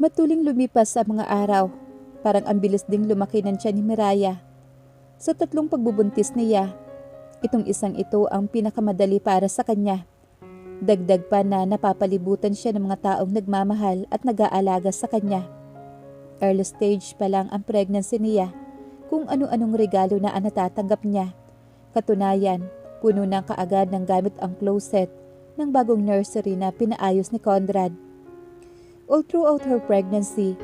Matuling lumipas sa mga araw. Parang ang bilis ding lumaki ng tiyan ni Miraya. Sa 3 pagbubuntis niya, itong isang ito ang pinakamadali para sa kanya. Dagdag pa na napapalibutan siya ng mga taong nagmamahal at nag-aalaga sa kanya. Early stage pa lang ang pregnancy niya, kung ano-anong regalo na ang natatanggap niya. Katunayan, puno na kaagad ng gamit ang closet ng bagong nursery na pinaayos ni Conrad. All throughout her pregnancy,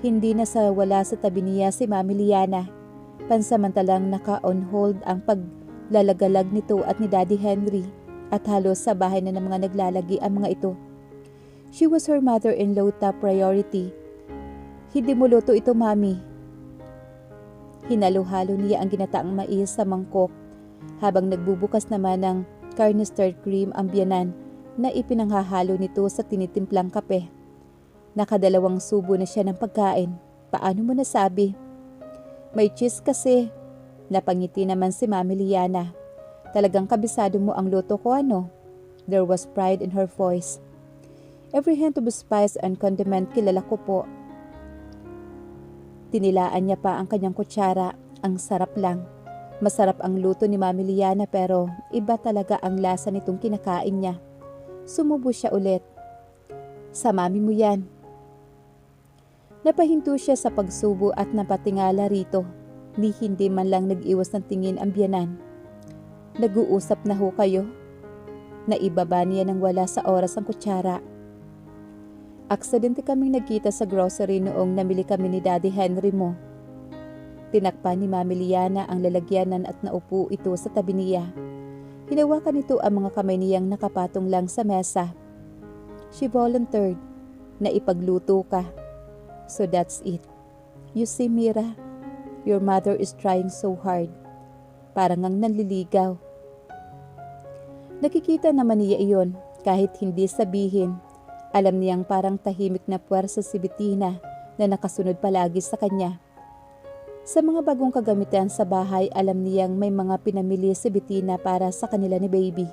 hindi na wala sa tabi niya si Mami Liana. Pansamantalang naka-on hold ang paglalagalag nito at ni Daddy Henry at halos sa bahay na ng mga naglalagi ang mga ito. She was her mother-in-law top priority. Hindi mo luto ito, Mami. Hinalo-halo niya ang ginataang mais sa mangkok habang nagbubukas naman ng canister cream ang biyanan na ipinanghahalo nito sa tinitimplang kape. Nakadalawang subo na siya ng pagkain. Paano mo nasabi? May cheese kasi. Napangiti naman si Mami Liana. Talagang kabisado mo ang luto ko, ano? There was pride in her voice. Every hint of spice and condiment kilala ko po. Tinilaan niya pa ang kanyang kutsara. Ang sarap lang. Masarap ang luto ni Mami Liana pero iba talaga ang lasa nitong kinakain niya. Sumubo siya ulit. Sa mami mo yan. Napahinto siya sa pagsubo at napatingala rito. Ni hindi man lang nag-iwas ng tingin ang biyanan. Nag-uusap na ho kayo? Naibaba niya nang wala sa oras ang kutsara. Aksidente kaming nagkita sa grocery noong namili kami ni Daddy Henry mo. Tinakpan ni Mami Liana ang lalagyanan at naupo ito sa tabi niya. Hinawakan nito ang mga kamay niyang nakapatong lang sa mesa. She volunteered na ipagluto ka. So that's it. You see, Mira, your mother is trying so hard. Parang ngang nanliligaw. Nakikita naman niya iyon kahit hindi sabihin. Alam niyang parang tahimik na puwersa si Bettina na nakasunod palagi sa kanya. Sa mga bagong kagamitan sa bahay, alam niyang may mga pinamili si Bettina para sa kanila ni baby.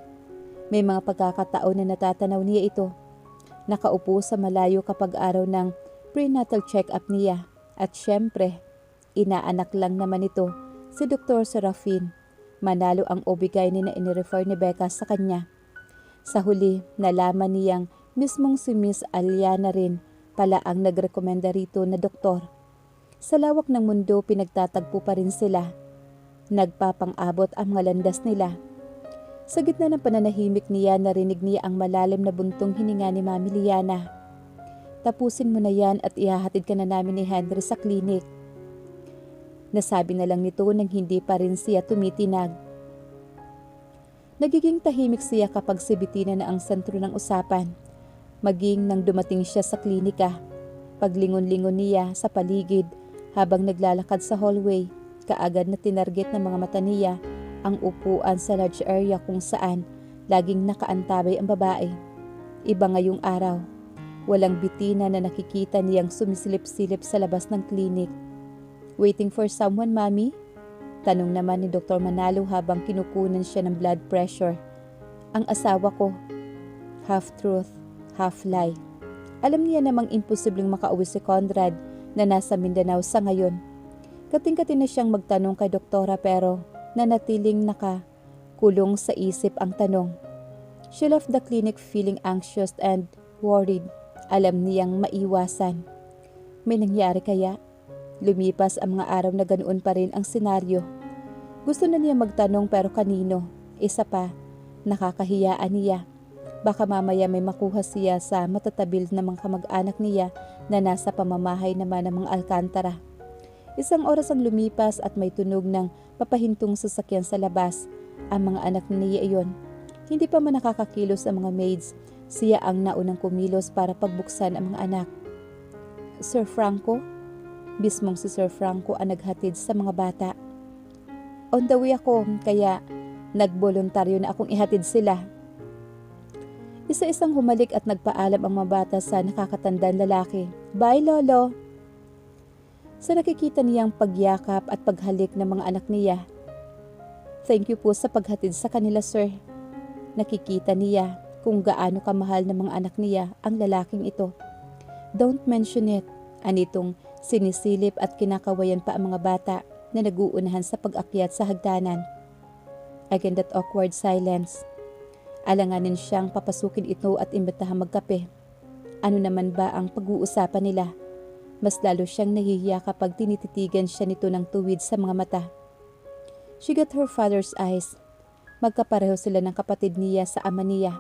May mga pagkakataon na natatanaw niya ito. Nakaupo sa malayo kapag araw ng prenatal check-up niya. At syempre, inaanak lang naman ito si Dr. Serafin. Manalo ang OB-GYN na inirefer ni Becca sa kanya. Sa huli, nalaman niyang mismong si Miss Aliana rin pala ang nagrekomenda rito na doktor. Sa lawak ng mundo, pinagtatagpo pa rin sila. Nagpapang-abot ang mga landas nila. Sa gitna ng pananahimik niya, narinig niya ang malalim na buntong hininga ni Mami Liana. Tapusin mo na yan at ihahatid ka na namin ni Henry sa klinik. Nasabi na lang nito nang hindi pa rin siya tumitinag. Nagiging tahimik siya kapag si Bettina na ang sentro ng usapan. Maging nang dumating siya sa klinika. Paglingon-lingon niya sa paligid habang naglalakad sa hallway, kaagad na tinarget ng mga mata niya ang upuan sa large area kung saan laging nakaantabay ang babae. Iba ngayong araw. Walang Bettina na nakikita niyang sumisilip-silip sa labas ng klinik. Waiting for someone, Mami? Tanong naman ni Dr. Manalo habang kinukunan siya ng blood pressure. Ang asawa ko. Half truth, half lie. Alam niya namang imposibleng makauwi si Conrad na nasa Mindanao sa ngayon. Kating-kating na siyang magtanong kay doktora pero nanatiling nakakulong sa isip ang tanong. She left the clinic feeling anxious and worried. Alam niyang maiwasan. May nangyari kaya? Lumipas ang mga araw na ganoon pa rin ang senaryo. Gusto na niya magtanong pero kanino? Isa pa, nakakahiyaan niya. Baka mamaya may makuha siya sa matatabil na mga kamag-anak niya na nasa pamamahay naman ng mga Alcantara. Isang oras ang lumipas at may tunog ng papahintong sasakyan sa labas. Ang mga anak niya iyon. Hindi pa man nakakakilos ang mga maids. Siya ang naunang kumilos para pagbuksan ang mga anak. Sir Franco? Mismong si Sir Franco ang naghatid sa mga bata. On the way ako, kaya nagboluntaryo na akong ihatid sila. Isa-isang humalik at nagpaalam ang mga bata sa nakakatandang lalaki. Bye, Lolo! Sa nakikita niyang pagyakap at paghalik ng mga anak niya. Thank you po sa paghatid sa kanila, sir. Nakikita niya kung gaano kamahal ng mga anak niya ang lalaking ito. Don't mention it. Anitong sinisilip at kinakawayan pa ang mga bata na naguunahan sa pag-akyat sa hagdanan. Again that awkward silence. Alanganin siyang papasukin ito at imbitahang magkape. Ano naman ba ang pag-uusapan nila? Mas lalo siyang nahihiya kapag tinititigan siya nito ng tuwid sa mga mata. She got her father's eyes. Magkapareho sila ng kapatid niya sa ama niya.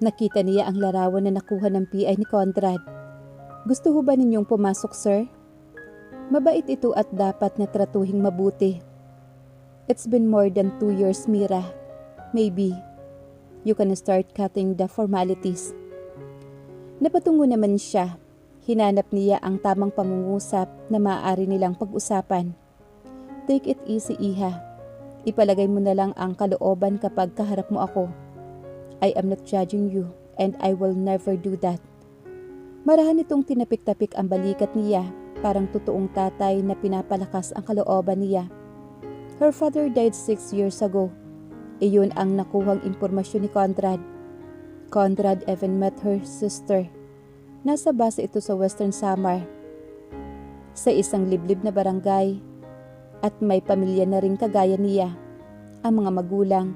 Nakita niya ang larawan na nakuha ng PI ni Conrad. Gusto ho ba ninyong pumasok, sir? Mabait ito at dapat na tratuhing mabuti. It's been more than 2 years, Mira. Maybe you can start cutting the formalities. Napatungo naman siya. Hinanap niya ang tamang pangungusap na maaari nilang pag-usapan. Take it easy, Iha. Ipalagay mo na lang ang kalooban kapag kaharap mo ako. I am not judging you and I will never do that. Marahan itong tinapik-tapik ang balikat niya, parang totoong tatay na pinapalakas ang kalooban niya. Her father died 6 years ago. Iyon ang nakuhang impormasyon ni Conrad. Conrad even met her sister. Nasa base ito sa Western Samar, sa isang liblib na barangay, at may pamilya na rin kagaya niya. Ang mga magulang,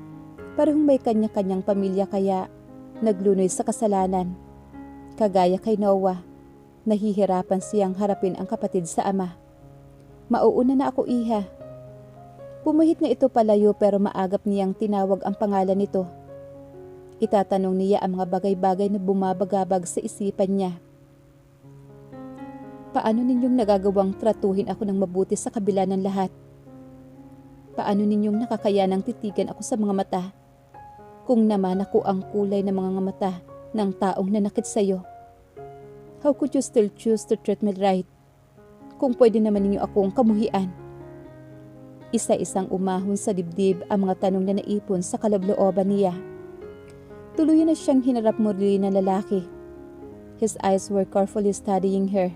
parehong may kanya-kanyang pamilya kaya naglunoy sa kasalanan. Kagaya kay Noah, nahihirapan siyang harapin ang kapatid sa ama. Mauuna na ako, Iha. Pumuhit na ito palayo pero maagap niyang tinawag ang pangalan nito. Itatanong niya ang mga bagay-bagay na bumabagabag sa isipan niya. Paano ninyong nagagawang tratuhin ako ng mabuti sa kabila ng lahat? Paano ninyong nakakayanang titigan ako sa mga mata? Kung naman ako ang kulay ng mga mata ng taong nanakit sa iyo. How could you still choose to treat me right? Kung pwede naman ninyo akong kamuhian. Isa-isang umahon sa dibdib ang mga tanong na naipon sa kalablooban niya. Tuluyan na siyang hinarap muli ng lalaki. His eyes were carefully studying her.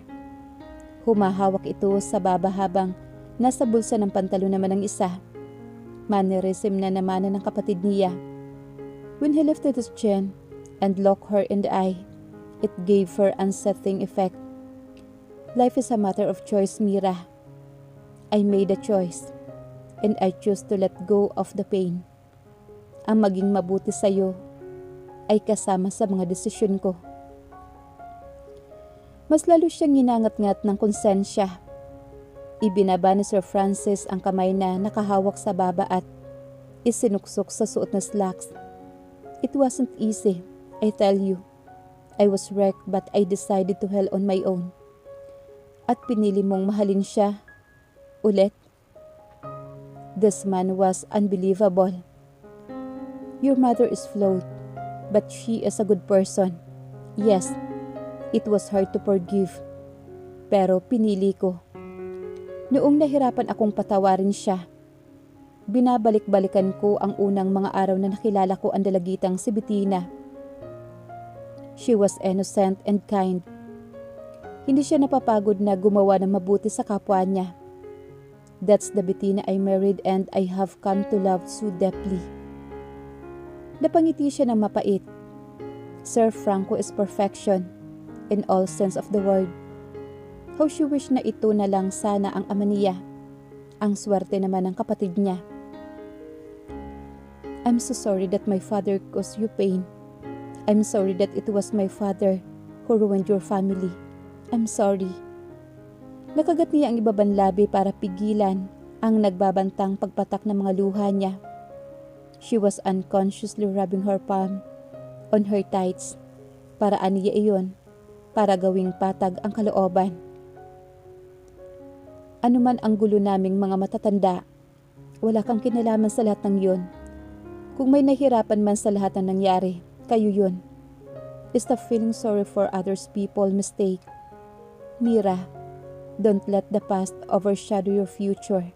Humahawak ito sa baba habang nasa bulsa ng pantalo naman ang isa. Mannerism na naman ng kapatid niya. When he lifted his chin and looked her in the eye, it gave her unsettling effect. Life is a matter of choice, Mira. I made a choice, and I choose to let go of the pain. Ang maging mabuti sa'yo ay kasama sa mga desisyon ko. Mas lalo siyang ginangat-ngat ng konsensya. Ibinaba ni Sir Francis ang kamay na nakahawak sa baba at isinuksok sa suot na slacks. It wasn't easy, I tell you. I was wrecked but I decided to hell on my own. At pinili mong mahalin siya ulit. This man was unbelievable. Your mother is flawed, but she is a good person. Yes, it was hard to forgive. Pero pinili ko. Noong nahirapan akong patawarin siya, binabalik-balikan ko ang unang mga araw na nakilala ko ang dalagitang si Bettina. She was innocent and kind. Hindi siya napapagod na gumawa ng mabuti sa kapwa niya. That's the Bettina I married and I have come to love so deeply. Napangiti siya ng mapait. Sir Franco is perfection in all sense of the word. How she wish na ito na lang sana ang ama niya. Ang swerte naman ng kapatid niya. I'm so sorry that my father caused you pain. I'm sorry that it was my father who ruined your family. I'm sorry. Nakagat niya ang ibabang labi para pigilan ang nagbabantang pagpatak ng mga luha niya. She was unconsciously rubbing her palm on her tights. Para aniya iyon, para gawing patag ang kalooban. Ano man ang gulo naming mga matatanda, wala kang kinalaman sa lahat ng yun. Kung may nahirapan man sa lahat ng nangyari, kayo yun. Stop feeling sorry for others people mistake. Mira, don't let the past overshadow your future.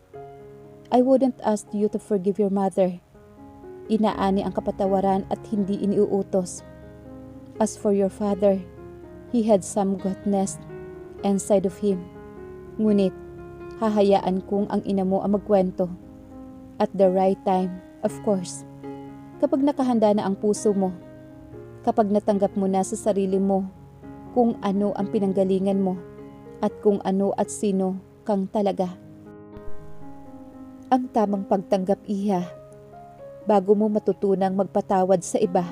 I wouldn't ask you to forgive your mother. Inaani ang kapatawaran at hindi iniuutos. As for your father, he had some goodness inside of him. Ngunit, hahayaan kong ang ina mo ang magkwento. At the right time, of course. Kapag nakahanda na ang puso mo, kapag natanggap mo na sa sarili mo kung ano ang pinanggalingan mo at kung ano at sino kang talaga. Ang tamang pagtanggap, Iha, bago mo matutunang magpatawad sa iba.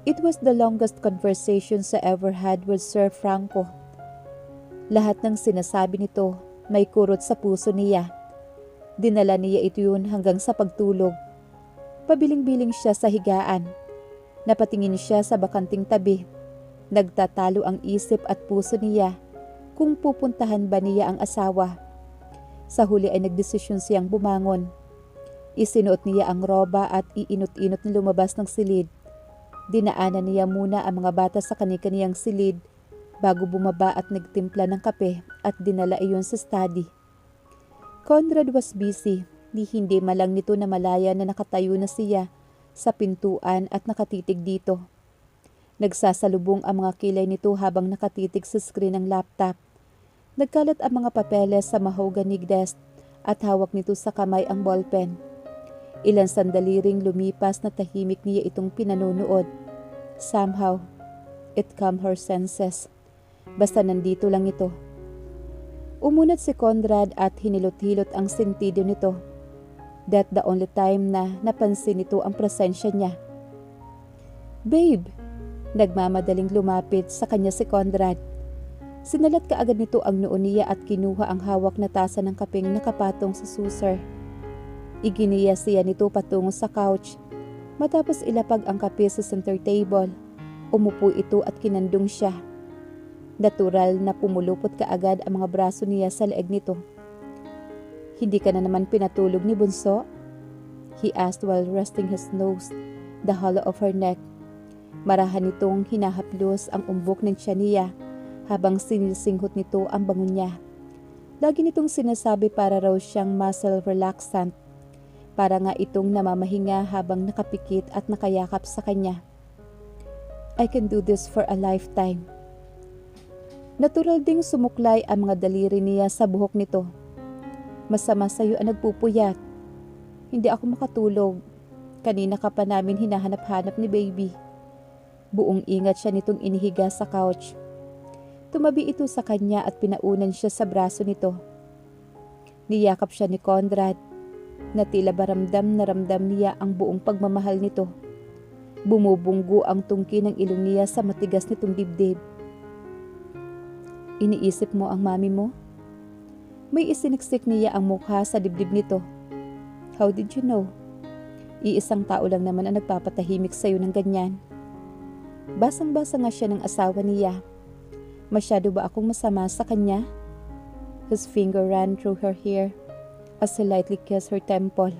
It was the longest conversation I ever had with Sir Franco. Lahat ng sinasabi nito may kurot sa puso niya. Dinala niya ito yun hanggang sa pagtulog. Pabiling-biling siya sa higaan. Napatingin siya sa bakanting tabi. Nagtatalo ang isip at puso niya kung pupuntahan ba niya ang asawa. Sa huli ay nagdesisyon siyang bumangon. Isinuot niya ang roba at iinot-inot na lumabas ng silid. Dinaanan niya muna ang mga bata sa kani-kaniyang silid bago bumaba at nagtimpla ng kape at dinala iyon sa study. Conrad was busy, hindi malang nito na malaya na nakatayo na siya sa pintuan at nakatitig dito. Nagsasalubong ang mga kilay nito habang nakatitig sa screen ng laptop. Nagkalat ang mga papeles sa mahogany desk at hawak nito sa kamay ang ballpen. Ilang sandali ring lumipas na tahimik niya itong pinanonood. Somehow, it calmed her senses. Basta nandito lang ito. Umunat si Conrad at hinilot-hilot ang sentido nito. That the only time na napansin nito ang presensya niya. "Babe!" Nagmamadaling lumapit sa kanya si Conrad. Sinalat kaagad nito ang noo niya at kinuha ang hawak na tasa ng kapeng nakapatong sa suser. Iginiya siya nito patungo sa couch. Matapos ilapag ang kape sa center table, umupo ito at kinandong siya. Natural na pumulupot kaagad ang mga braso niya sa leeg nito. "Hindi ka na naman pinatulog ni Bunso?" he asked while resting his nose the hollow of her neck. Marahan nitong hinahaplos ang umbok ng tiyan niya habang sinisinghot nito ang bangon niya. Lagi nitong sinasabi para raw siyang muscle relaxant. Para nga itong namamahinga habang nakapikit at nakayakap sa kanya. "I can do this for a lifetime." Natural ding sumuklay ang mga daliri niya sa buhok nito. "Masama sa'yo ang nagpupuyat. Hindi ako makatulog. Kanina ka pa namin hinahanap-hanap ni baby." Buong ingat siya nitong inihiga sa couch. Tumabi ito sa kanya at pinaunan siya sa braso nito. Niyakap siya ni Conrad na tila ba ramdam na ramdam niya ang buong pagmamahal nito. Bumubunggo ang tungki ng ilong niya sa matigas nitong dibdib. "Iniisip mo ang mami mo?" May isiniksik niya ang mukha sa dibdib nito. "How did you know? Iisang tao lang naman ang nagpapatahimik sa'yo ng ganyan." Basang-basa nga siya ng asawa niya. Masyado ba akong masama sa kanya? His finger ran through her hair as he lightly kissed her temple.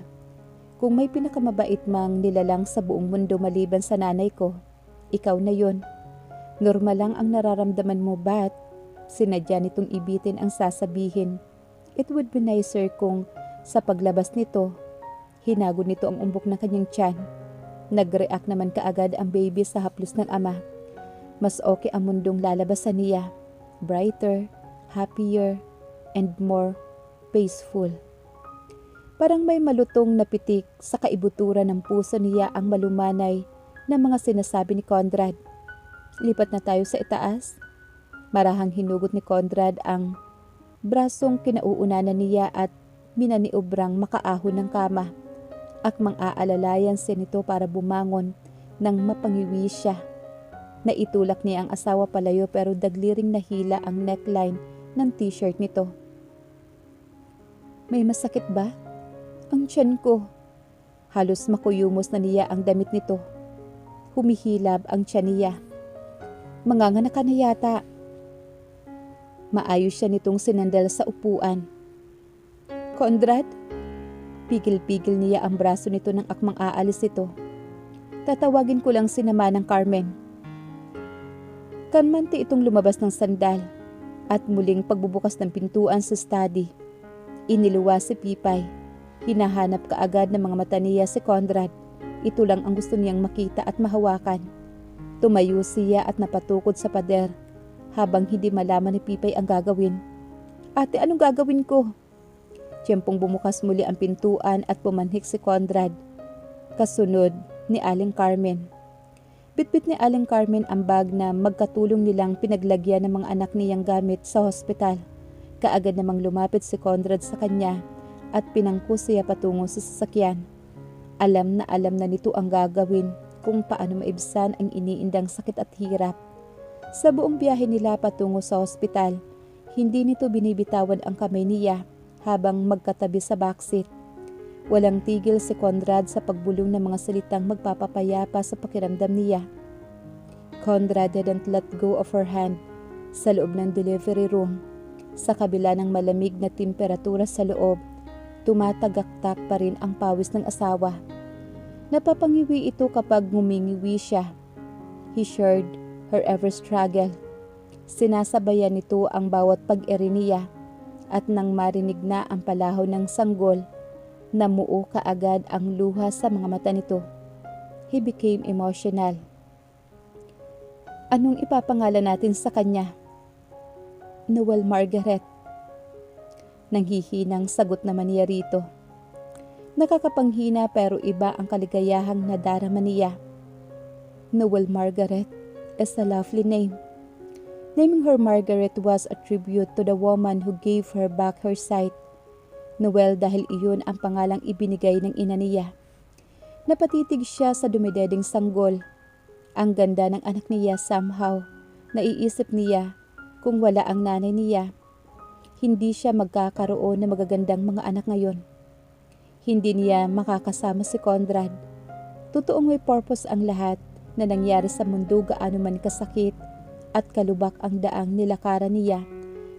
"Kung may pinakamabait mang nilalang sa buong mundo maliban sa nanay ko, ikaw na yon. Normal lang ang nararamdaman mo, ba't sinadya nitong ibitin ang sasabihin? It would be nicer kung sa paglabas nito, hinagod nito ang umbok ng kanyang tiyan. Nag-react naman kaagad ang baby sa haplos ng ama. Mas okay ang mundong lalabasan niya. Brighter, happier, and more peaceful. Parang may malutong na pitik sa kaibuturan ng puso niya ang malumanay na mga sinasabi ni Conrad. "Lipat na tayo sa itaas." Marahang hinugot ni Conrad ang brasong kinauunanan niya at minaniobrang makaahon ng kama. Akmang aalalayan siya nito para bumangon nang mapangiwi siya. Naitulak niya ang asawa palayo pero dagliring nahila ang neckline ng t-shirt nito. "May masakit ba?" "Ang tiyan ko." Halos makuyumos na niya ang damit nito. Humihilab ang tiyan niya. "Manganganak ka na yata." Maayos siya nitong sinandal sa upuan. "Conrad?" Pigil-pigil niya ang braso nito nang akmang aalis ito. "Tatawagin ko lang si Nama ng Carmen." Kanmante itong lumabas ng sandal at muling pagbubukas ng pintuan sa study. Iniluwa si Pipay. Hinahanap kaagad ng mga mata niya si Conrad. Ito lang ang gusto niyang makita at mahawakan. Tumayo siya at napatukod sa pader habang hindi malaman ni Pipay ang gagawin. "Ate, anong gagawin ko?" Tiyempong bumukas muli ang pintuan at pumanhik si Conrad. Kasunod ni Aling Carmen. Bitbit ni Aling Carmen ang bag na magkatulong nilang pinaglagyan ng mga anak niyang gamit sa hospital. Kaagad namang lumapit si Conrad sa kanya at pinangko siya patungo sa sasakyan. Alam na nito ang gagawin kung paano maibsan ang iniindang sakit at hirap. Sa buong biyahe nila patungo sa hospital, hindi nito binibitawan ang kamay niya habang magkatabi sa backseat. Walang tigil si Conrad sa pagbulong ng mga salitang magpapapayapa sa pakiramdam niya. Conrad didn't let go of her hand sa loob ng delivery room. Sa kabila ng malamig na temperatura sa loob, tumatagaktak pa rin ang pawis ng asawa. Napapangiwi ito kapag ngumingiwi siya. He shared her every struggle. Sinasabayan nito ang bawat pag-eri niya at nang marinig na ang palahaw ng sanggol, namuo kaagad ang luha sa mga mata nito. He became emotional. Anong ipapangalan natin sa kanya? Noel Margaret. Nanghihinang sagot naman niya rito. Nakakapanghina pero iba ang kaligayahang nadarama niya. Noel Margaret is a lovely name. Naming her Margaret was a tribute to the woman who gave her back her sight. Noel dahil iyon ang pangalang ibinigay ng ina niya. Napatitig siya sa dumideding sanggol. Ang ganda ng anak niya somehow. Naiisip niya kung wala ang nanay niya, hindi siya magkakaroon ng magagandang mga anak ngayon. Hindi niya makakasama si Conrad. Totoong may purpose ang lahat na nangyari sa mundo gaano man kasakit at kalubak ang daang nilakaran niya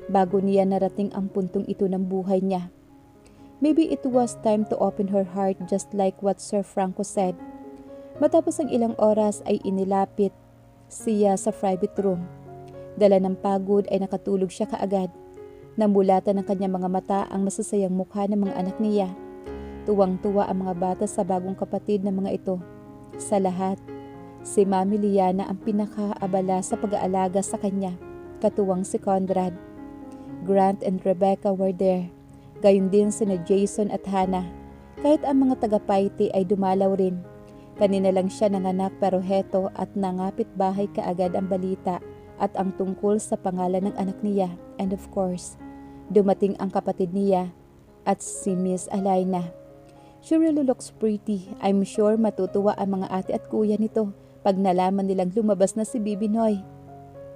bago niya narating ang puntong ito ng buhay niya. Maybe it was time to open her heart just like what Sir Franco said. Matapos ang ilang oras ay inilapit siya sa private room. Dala ng pagod ay nakatulog siya kaagad. Namulatan ng kanyang mga mata ang masasayang mukha ng mga anak niya. Tuwang-tuwa ang mga bata sa bagong kapatid ng mga ito. Sa lahat, si Mami Liana ang pinakaabala sa pag-aalaga sa kanya, katuwang si Conrad. Grant and Rebecca were there. Gayon din sina Jason at Hannah. Kahit ang mga taga-Paiti ay dumalaw rin. Kanina lang siya nanganak pero heto at nangapit bahay kaagad ang balita at ang tungkol sa pangalan ng anak niya. And of course, dumating ang kapatid niya at si Miss Alaina. She really looks pretty. I'm sure matutuwa ang mga ate at kuya nito pag nalaman nilang lumabas na si Bibi Noy.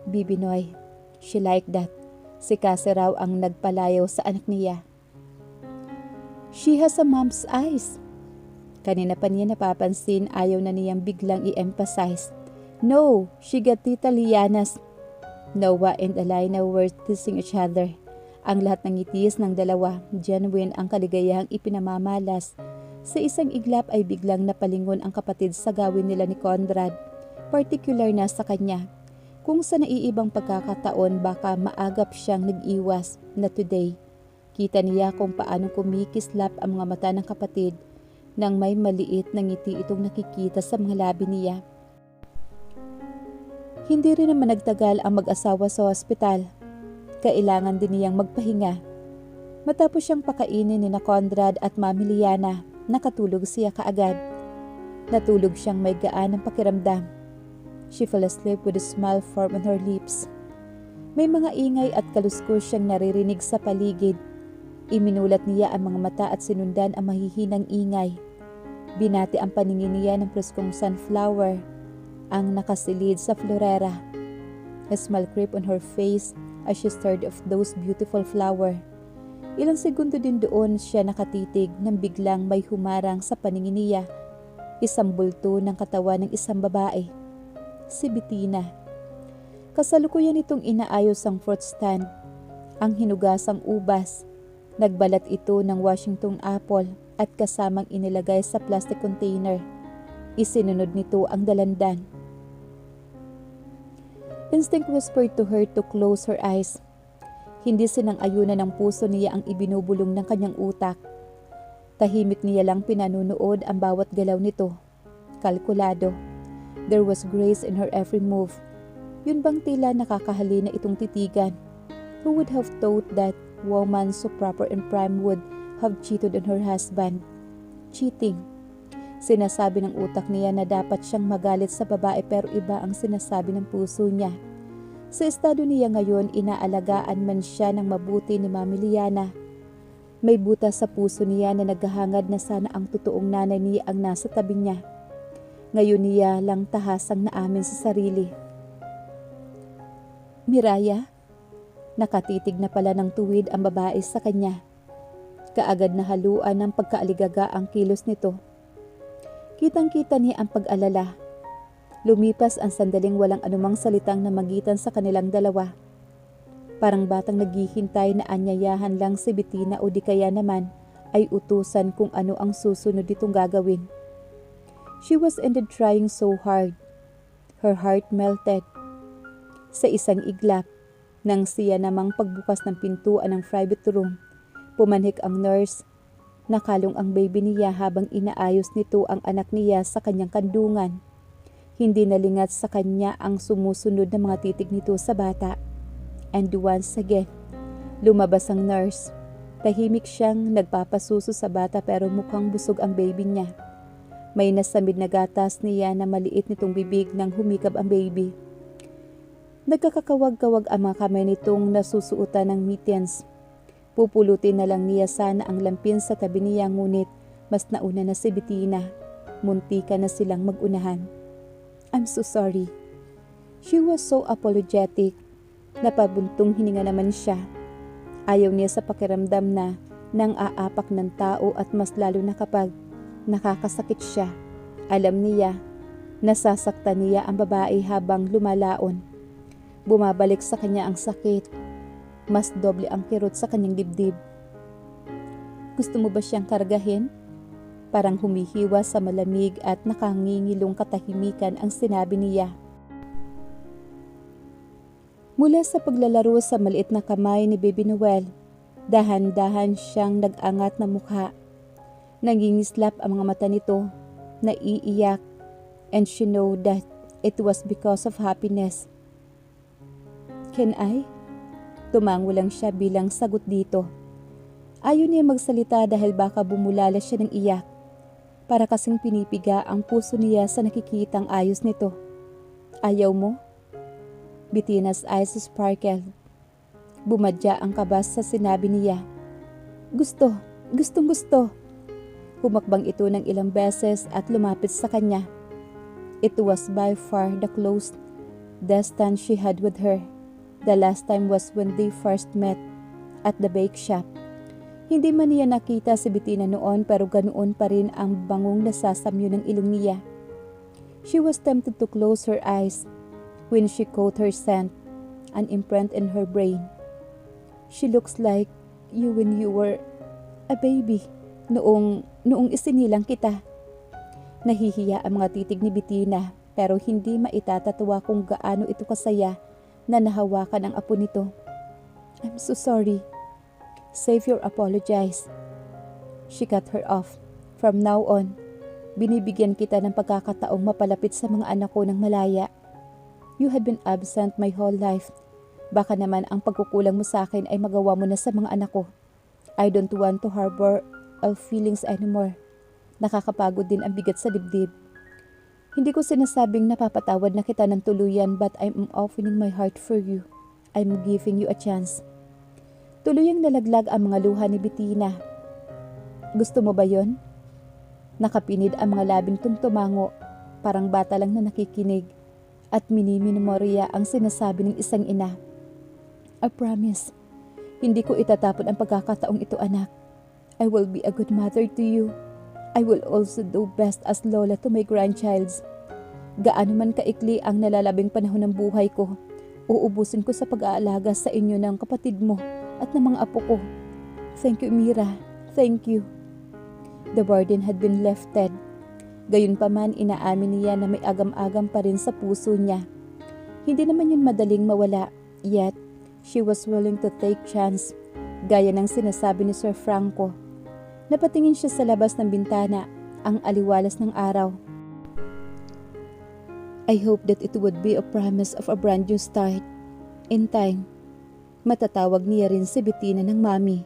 Bibi Noy, she like that. Si Cassie raw ang nagpalayaw sa anak niya. She has a mom's eyes. Kanina pa niya napapansin, ayaw na niyang biglang i-emphasize. No, she got Tita Liana's. Noah and Alaina were teasing each other. Ang lahat ng ngitiis ng dalawa, genuine ang kaligayahang ipinamamalas. Sa isang iglap ay biglang napalingon ang kapatid sa gawin nila ni Conrad, particular na sa kanya. Kung sa naiibang pagkakataon baka maagap siyang nag-iwas na today. Kita niya kung paano kumikislap ang mga mata ng kapatid nang may maliit na ngiti itong nakikita sa mga labi niya. Hindi rin naman nagtagal ang mag-asawa sa ospital. Kailangan din niyang magpahinga. Matapos siyang pakainin ni na Conrad at Mami Liana, nakatulog siya kaagad. Natulog siyang may gaan ng pakiramdam. She fell asleep with a smile formed on her lips. May mga ingay at kaluskos siyang naririnig sa paligid. Iminulat niya ang mga mata at sinundan ang mahihinang ingay. Binati ang paningin niya ng preskong sunflower, ang nakasilid sa florera. A smile crept on her face as she stared of those beautiful flower. Ilang segundo din doon siya nakatitig nang biglang may humarang sa paningin niya. Isang bulto ng katawan ng isang babae. Si Bettina. Kasalukuyan itong inaayos ang fruit stand. Ang hinugasang ubas. Nagbalat ito ng Washington apple at kasamang inilagay sa plastic container. Isinunod nito ang dalandan. Instinct whispered to her to close her eyes. Hindi sinang-ayunan ng puso niya ang ibinubulong ng kanyang utak. Tahimik niya lang pinanunood ang bawat galaw nito. Kalkulado. There was grace in her every move. Yun bang tila nakakahalina itong titigan? Who would have thought that woman so proper and prime would have cheated on her husband? Cheating. Sinasabi ng utak niya na dapat siyang magalit sa babae pero iba ang sinasabi ng puso niya. Sa estado niya ngayon, inaalagaan man siya ng mabuti ni Mami Liana. May butas sa puso niya na naghahangad na sana ang totoong nanay niya ang nasa tabi niya. Ngayon niya lang tahasang naamin sa sarili. Miraya? Nakatitig na pala ng tuwid ang babae sa kanya. Kaagad na haluan ng pagkaaligaga ang kilos nito. Kitang-kita niya ang pag-alala. Lumipas ang sandaling walang anumang salitang namagitan sa kanilang dalawa. Parang batang naghihintay na anyayahan lang si Bettina o di kaya naman ay utusan kung ano ang susunod ditong gagawin. She was indeed trying so hard. Her heart melted. Sa isang iglap, nang siya namang pagbukas ng pintuan ng private room, pumanhik ang nurse. Nakalong ang baby niya habang inaayos nito ang anak niya sa kanyang kandungan. Hindi nalingat sa kanya ang sumusunod na mga titig nito sa bata. And once again, lumabas ang nurse. Tahimik siyang nagpapasuso sa bata pero mukhang busog ang baby niya. May nasamid na gatas niya na maliit nitong bibig nang humikab ang baby. Nagkakakawag-kawag ang mga kamay nitong nasusuotan ng mittens. Pupulutin na lang niya sana ang lampin sa tabi niya ngunit mas nauna na si Bettina. Muntika na silang magunahan. I'm so sorry. She was so apologetic. Napabuntong hininga naman siya. Ayaw niya sa pakiramdam na nang aapak ng tao at mas lalo na kapag nakakasakit siya. Alam niya, nasasaktan niya ang babae habang lumalaon. Bumabalik sa kanya ang sakit. Mas doble ang kirot sa kanyang dibdib. Gusto mo ba siyang kargahin? Parang humihiwa sa malamig at nakangingilong katahimikan ang sinabi niya. Mula sa paglalaro sa maliit na kamay ni Baby Noel, dahan-dahan siyang nag-angat na mukha. Nangingislap ang mga mata nito, naiiyak, and she know that it was because of happiness. Can I? Tumango lang siya bilang sagot dito. Ayaw niya magsalita dahil baka bumulala siya ng iyak. Para kasing pinipiga ang puso niya sa nakikitang ayos nito. Ayaw mo? Bettina's eyes sparkled. Bumadya ang kabas sa sinabi niya. Gusto, gustong gusto. Humakbang ito ng ilang beses at lumapit sa kanya. It was by far the closest distance she had with her. The last time was when they first met at the bake shop. Hindi man niya nakita si Bettina noon pero ganoon pa rin ang bangong nasasamyo ng ilong niya. She was tempted to close her eyes when she caught her scent, an imprint in her brain. She looks like you when you were a baby, noong isinilang kita. Nahihiya ang mga titig ni Bettina pero hindi maitatatawa kung gaano ito kasaya na nahawakan ang apo nito. I'm so sorry. Save your apologize. She cut her off. From now on, binibigyan kita ng pagkakataong mapalapit sa mga anak ko ng malaya. You had been absent my whole life. Baka naman ang pagkukulang mo sa akin ay magawa mo na sa mga anak ko. I don't want to harbor ill feelings anymore. Nakakapagod din ang bigat sa dibdib. Hindi ko sinasabing napapatawad na kita ng tuluyan but I'm opening my heart for you. I'm giving you a chance. Tuluyang nalaglag ang mga luha ni Bettina. Gusto mo ba yon? Nakapinid ang mga labing tumango, parang bata lang na nakikinig at minimemorya ang sinasabi ng isang ina. I promise, hindi ko itatapon ang pagkakataong ito anak. I will be a good mother to you. I will also do best as lola to my grandchilds. Gaano man kaikli ang nalalabing panahon ng buhay ko, uubusin ko sa pag-aalaga sa inyo ng kapatid mo at ng mga apo ko. Thank you, Mira. Thank you. The burden had been lifted. Gayunpaman, inaamin niya na may agam-agam pa rin sa puso niya. Hindi naman yun madaling mawala, yet she was willing to take chance, gaya ng sinasabi ni Sir Franco. Napatingin siya sa labas ng bintana, ang aliwalas ng araw. I hope that it would be a promise of a brand new start. In time, matatawag niya rin si Bettina ng mami.